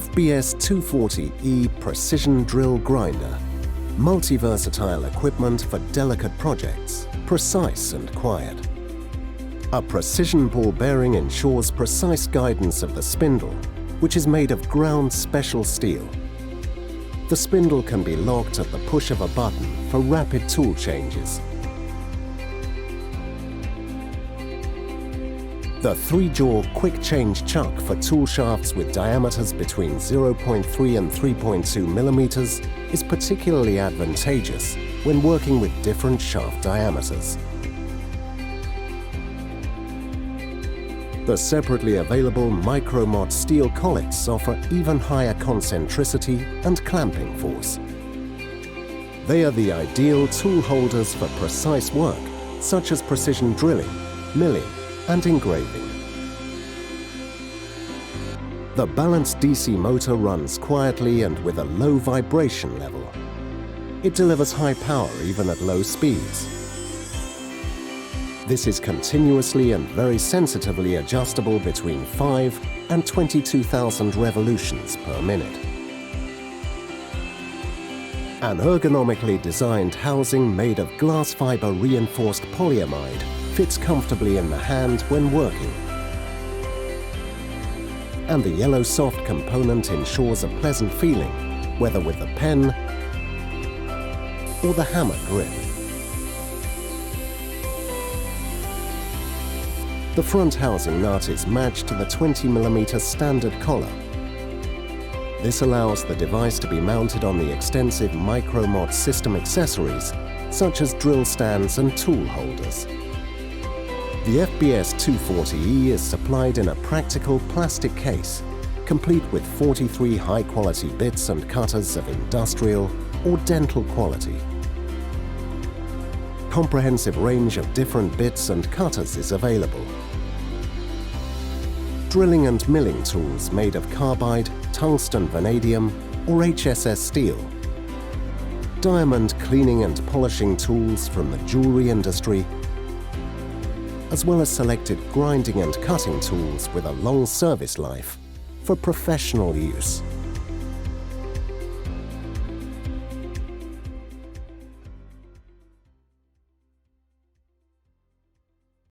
FBS 240E Precision Drill Grinder. Multi-versatile equipment for delicate projects, precise and quiet. A precision ball bearing ensures precise guidance of the spindle, which is made of ground special steel. The spindle can be locked at the push of a button for rapid tool changes. The 3-jaw quick change chuck for tool shafts with diameters between 0.3 and 3.2 millimeters is particularly advantageous when working with different shaft diameters. The separately available micro-mod steel collets offer even higher concentricity and clamping force. They are the ideal tool holders for precise work, such as precision drilling, milling, and engraving. The balanced DC motor runs quietly and with a low vibration level. It delivers high power even at low speeds. This is continuously and very sensitively adjustable between 5 and 22,000 revolutions per minute. An ergonomically designed housing made of glass fiber reinforced polyamide fits comfortably in the hand when working. And the yellow soft component ensures a pleasant feeling, whether with the pen or the hammer grip. The front housing nut is matched to the 20mm standard collar. This allows the device to be mounted on the extensive micro-mod system accessories, such as drill stands and tool holders. The FBS 240E is supplied in a practical plastic case, complete with 43 high-quality bits and cutters of industrial or dental quality. Comprehensive range of different bits and cutters is available. Drilling and milling tools made of carbide, tungsten vanadium, or HSS steel. Diamond cleaning and polishing tools from the jewelry industry, as well as selected grinding and cutting tools with a long service life for professional use.